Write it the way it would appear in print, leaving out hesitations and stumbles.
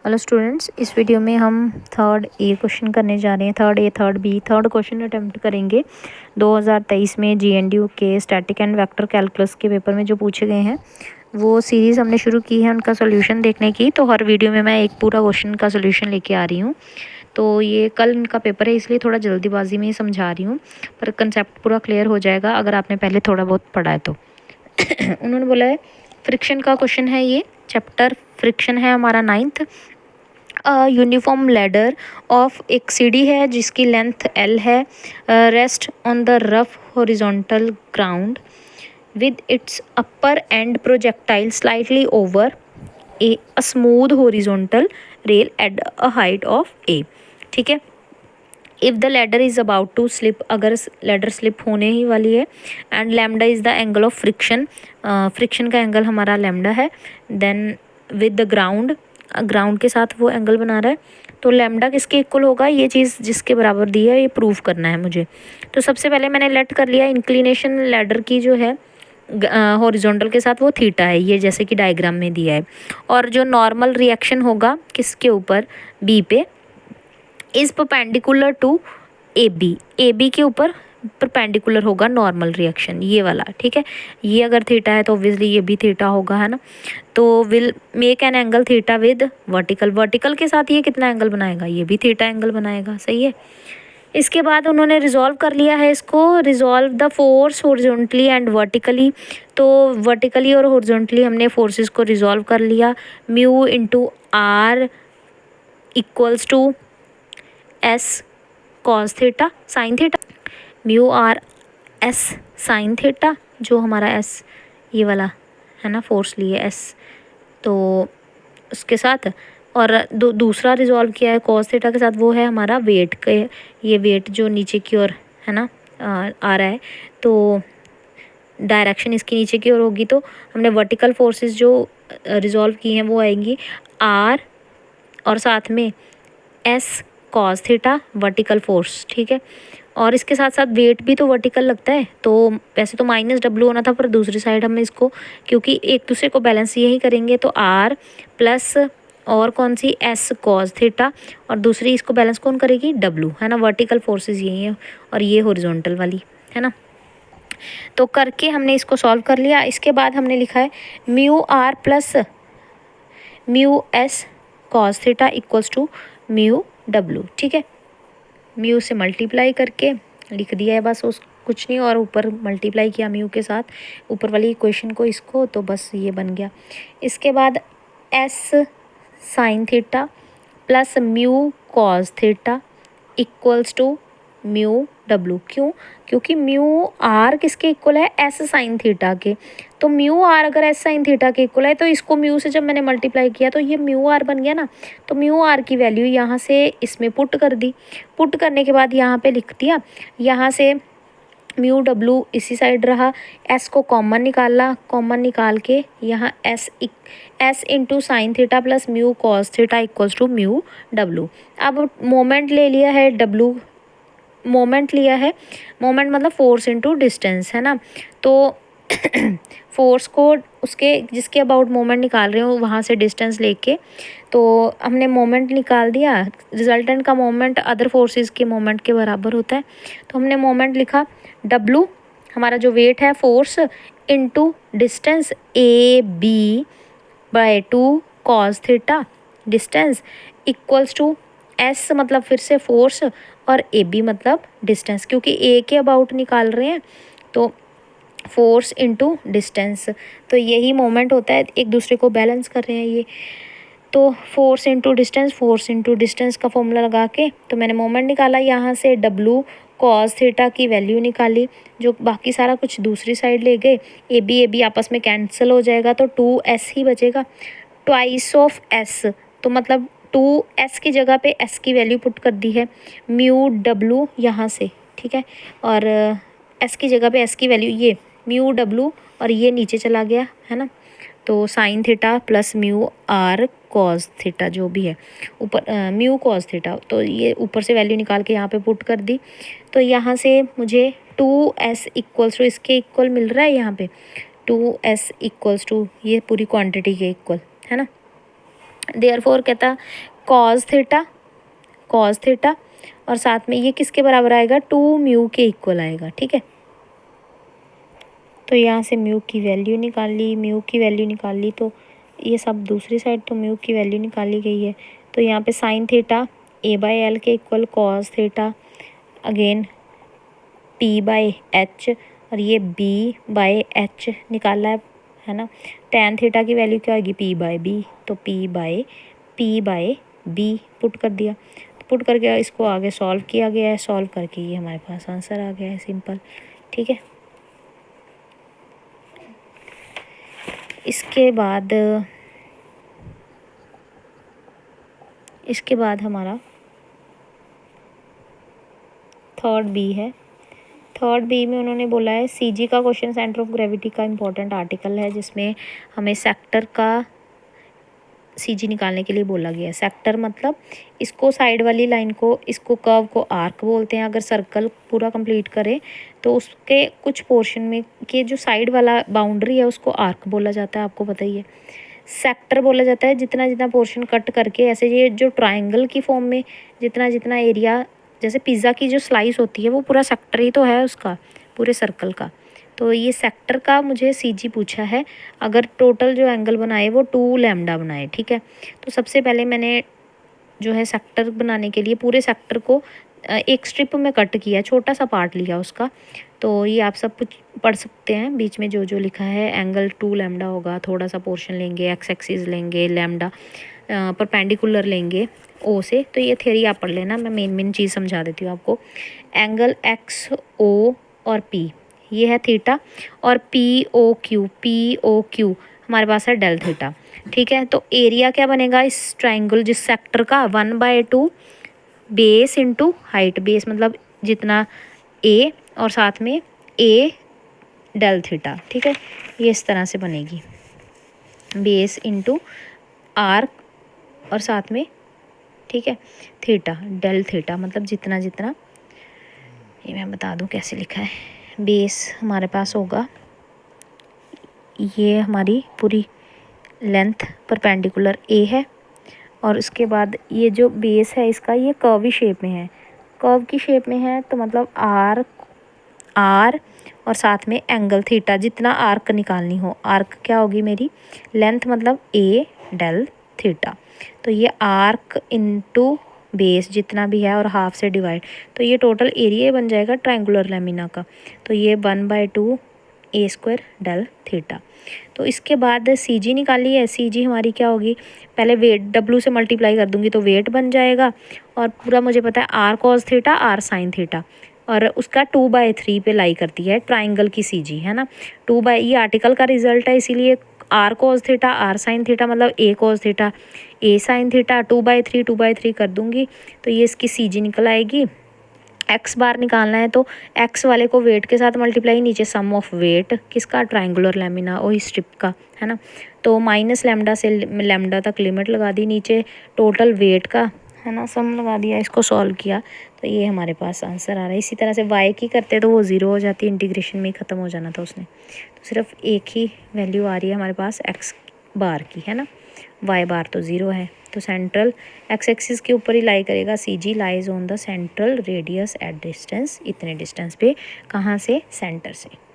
Hello students, इस video में हम थर्ड ए क्वेश्चन करने जा रहे हैं। Third A, third B, third question attempt करेंगे 2023 में जीएनडीयू के स्टैटिक एंड वेक्टर कैलकुलस के पेपर में जो पूछे गए हैं वो सीरीज़ हमने शुरू की है उनका सोल्यूशन देखने की। तो हर वीडियो में मैं एक पूरा क्वेश्चन का सोल्यूशन लेके आ रही हूँ। तो ये कल इनका पेपर है इसलिए थोड़ा जल्दीबाजी में ही समझा रही हूँ, पर कंसेप्ट पूरा क्लियर हो जाएगा अगर आपने पहले थोड़ा बहुत पढ़ा है तो। उन्होंने बोला है फ्रिक्शन का क्वेश्चन है, ये चैप्टर फ्रिक्शन है हमारा 9th। यूनिफॉर्म लैडर ऑफ एक सीढ़ी है जिसकी लेंथ एल है, rest on the rough horizontal ground with its upper end projectile slightly over a smooth horizontal rail at a height of a. ठीक है, if the ladder is about to slip, अगर ladder slip होने ही वाली है, and lambda is the angle of friction, friction का angle हमारा lambda है, देन विद द ग्राउंड के साथ वो एंगल बना रहा है, तो लैम्डा किसके इक्वल होगा, ये चीज़ जिसके बराबर दी है ये प्रूव करना है मुझे। तो सबसे पहले मैंने लेट कर लिया इंक्लिनेशन लैडर की जो है हॉरिजॉन्टल के साथ वो थीटा है, ये जैसे कि डायग्राम में दिया है, और जो नॉर्मल रिएक्शन होगा किसके ऊपर, बी पे, is perpendicular to A B के ऊपर परपेंडिकुलर होगा नॉर्मल रिएक्शन, ये वाला। ठीक है, ये अगर थीटा है तो ऑब्वियसली ये भी थीटा होगा, है ना। तो will make an angle theta with vertical के साथ ये कितना एंगल बनाएगा, ये भी थीटा एंगल बनाएगा। सही है। इसके बाद उन्होंने रिजॉल्व कर लिया है इसको, resolve the force horizontally and vertically. तो वर्टिकली और हॉरिजॉन्टली हमने फोर्सेस को रिजॉल्व कर लिया। Mu into R equals to S cos theta sine theta, mu R S sine theta, जो हमारा एस ये वाला है ना, फोर्स लिए एस, तो उसके साथ, और दूसरा रिजॉल्व किया है कॉस थीटा के साथ, वो है हमारा वेट के, ये वेट जो नीचे की ओर है ना आ रहा है, तो डायरेक्शन इसकी नीचे की ओर होगी, तो हमने वर्टिकल फोर्सेस जो रिजॉल्व की हैं वो आएंगी आर और साथ में S cos theta vertical force. ठीक है, और इसके साथ साथ वेट भी तो वर्टिकल लगता है, तो वैसे तो माइनस डब्ल्यू होना था, पर दूसरी साइड हम इसको क्योंकि एक दूसरे को बैलेंस यही करेंगे, तो आर प्लस और कौन सी एस कॉस थीटा, और दूसरी इसको बैलेंस कौन करेगी, डब्ल्यू, है ना। वर्टिकल फोर्सेस यही है और ये हॉरिजॉन्टल वाली, है ना। तो करके हमने इसको सॉल्व कर लिया। इसके बाद हमने लिखा है mu R plus mu S cos theta equals to mu W. ठीक है, म्यू से मल्टीप्लाई करके लिख दिया है बस, उस कुछ नहीं, और ऊपर मल्टीप्लाई किया म्यू के साथ ऊपर वाली इक्वेशन को, इसको, तो बस ये बन गया। इसके बाद S sine theta plus mu cos theta equals to mu W. क्यों, क्योंकि म्यू आर किसके इक्वल है, एस साइन थीटा के, तो म्यू आर अगर एस साइन थीटा के इक्वल है तो इसको म्यू से जब मैंने मल्टीप्लाई किया तो ये म्यू आर बन गया ना। तो म्यू आर की वैल्यू यहाँ से इसमें पुट कर दी, पुट करने के बाद यहाँ पे लिख दिया, यहाँ से म्यू डब्ल्यू इसी साइड रहा, एस को कॉमन निकाला, कॉमन निकाल के यहाँ S into sine theta plus mu cos theta equals to mu W. अब मोमेंट ले लिया है, डब्ल्यू मोमेंट लिया है, मोमेंट मतलब फोर्स इनटू डिस्टेंस, है ना। तो फोर्स को उसके जिसके अबाउट मोमेंट निकाल रहे हो वहाँ से डिस्टेंस लेके, तो हमने मोमेंट निकाल दिया, रिजल्टेंट का मोमेंट अदर फोर्सेस के मोमेंट के बराबर होता है, तो हमने मोमेंट लिखा डब्लू, हमारा जो वेट है force, into distance A B by 2 cos theta distance equals to S मतलब फिर से फोर्स और ए बी मतलब डिस्टेंस, क्योंकि ए के अबाउट निकाल रहे हैं तो फोर्स इनटू डिस्टेंस, तो यही मोमेंट होता है, एक दूसरे को बैलेंस कर रहे हैं ये। तो फोर्स इनटू डिस्टेंस का फॉर्मूला लगा के तो मैंने मोमेंट निकाला, यहाँ से डब्लू कॉस थीटा की वैल्यू निकाली, जो बाकी सारा कुछ दूसरी साइड ले गए, ए बी आपस में कैंसिल हो जाएगा, तो 2s ही बचेगा, ट्वाइस ऑफ एस, तो मतलब 2s की जगह पे s की वैल्यू पुट कर दी है, म्यू डब्लू यहाँ से। ठीक है, और s की जगह पे s की वैल्यू ये म्यू डब्लू, और ये नीचे चला गया, है ना। तो sine theta plus mu R cos theta जो भी है ऊपर, म्यू कॉस थीटा, तो ये ऊपर से वैल्यू निकाल के यहाँ पे पुट कर दी, तो यहाँ से मुझे 2s इक्वल्स टू इसके इक्वल मिल रहा है, यहाँ पे 2s इक्वल्स टू ये पूरी क्वांटिटी के इक्वल, है ना। देयरफॉर कहता कॉज थीटा और साथ में ये किसके बराबर आएगा, 2 म्यू के इक्वल आएगा। ठीक है, तो यहाँ से म्यू की वैल्यू निकाल ली, तो ये सब दूसरी साइड तो म्यू की वैल्यू निकाली गई है। तो यहाँ पे साइन थीटा a/l के equal cos theta again p/h और ये b/h निकाला है ना। टैन थीटा की वैल्यू क्या होगी, p/b, तो p/b पुट कर दिया। पुट करके इसको आगे सॉल्व किया गया है, सॉल्व करके ये हमारे पास आंसर आ गया है, सिंपल। ठीक है, इसके बाद हमारा थर्ड बी है। थर्ड बी में उन्होंने बोला है सीजी का क्वेश्चन सेंटर ऑफ ग्रेविटी का इम्पोर्टेंट आर्टिकल है, जिसमें हमें सेक्टर का सीजी निकालने के लिए बोला गया है। सेक्टर मतलब इसको साइड वाली लाइन को, इसको कर्व को आर्क बोलते हैं। अगर सर्कल पूरा कंप्लीट करे तो उसके कुछ पोर्शन में के जो साइड वाला बाउंड्री है उसको आर्क बोला जाता है, आपको पता ही है। सेक्टर बोला जाता है जितना जितना पोर्शन कट करके, ऐसे ये जो ट्रायंगल की फॉर्म में जितना जितना एरिया, जैसे पिज़्ज़ा की जो स्लाइस होती है वो पूरा सेक्टर ही तो है उसका, पूरे सर्कल का। तो ये सेक्टर का मुझे सीजी पूछा है, अगर टोटल जो एंगल बनाए वो 2 लैम्डा बनाए। ठीक है, तो सबसे पहले मैंने जो है सेक्टर बनाने के लिए पूरे सेक्टर को एक स्ट्रिप में कट किया, छोटा सा पार्ट लिया उसका। तो ये आप सब कुछ पढ़ सकते हैं, बीच में जो जो लिखा है। एंगल 2 लैम्डा होगा, थोड़ा सा पोर्शन लेंगे, एक्स एक्सिस लेंगे, लैम्डा परपेंडिकुलर लेंगे ओ से। तो ये थ्योरी आप पढ़ लेना, मैं मेन चीज़ समझा देती हूँ आपको। एंगल एक्स ओ और पी ये है थीटा, और पी ओ क्यू हमारे पास है डेल थीटा। ठीक है, तो एरिया क्या बनेगा इस ट्राइंगल, जिस सेक्टर का, 1/2 बेस इंटू हाइट। बेस मतलब जितना ए और साथ में ए डेल थीटा। ठीक है, ये इस तरह से बनेगी, बेस इंटू आर्क और साथ में, ठीक है, थीटा डेल थीटा मतलब जितना जितना, ये मैं बता दूं कैसे लिखा है। बेस हमारे पास होगा, ये हमारी पूरी लेंथ परपेंडिकुलर ए है, और उसके बाद ये जो बेस है इसका ये कर्वी शेप में है, कर्व की शेप में है, तो मतलब आर और साथ में एंगल थीटा, जितना आर्क निकालनी हो। आर्क क्या होगी मेरी, लेंथ मतलब ए डेल थीटा। तो ये आर्क इनटू बेस जितना भी है और हाफ से डिवाइड, तो ये टोटल एरिया बन जाएगा ट्रायंगुलर लेमिना का। तो ये 1/2 ए स्क्वायर डेल थीटा। तो इसके बाद सी जी निकाली है। सी जी हमारी क्या होगी, पहले वेट डब्ल्यू से मल्टीप्लाई कर दूंगी तो वेट बन जाएगा, और पूरा मुझे पता है R cos theta R sine theta, और उसका 2/3 पे लाई करती है ट्राइंगल की सी जी, है ना। ये आर्टिकल का रिजल्ट है, इसीलिए R cos theta R sine theta मतलब A cos theta A sine theta, 2/3 कर दूंगी तो ये इसकी सी जी निकल आएगी। एक्स बार निकालना है तो एक्स वाले को वेट के साथ मल्टीप्लाई, नीचे सम ऑफ वेट किसका, ट्रायंगुलर लेमिना वही स्ट्रिप का, है ना। तो माइनस लैम्डा से लैम्डा तक लिमिट लगा दी, नीचे टोटल वेट का, है ना, सम लगा दिया, इसको सॉल्व किया तो ये हमारे पास आंसर आ रहा है। इसी तरह से वाई की करते तो वो 0 हो जाती, इंटीग्रेशन में ही ख़त्म हो जाना था उसने। तो सिर्फ एक ही वैल्यू आ रही है हमारे पास एक्स बार की, है ना, वाई बार तो 0 है। तो सेंट्रल एक्स एक्सिस के ऊपर ही लाई करेगा, C G lies on the central radius at distance, इतने डिस्टेंस पे, कहाँ से, सेंटर से।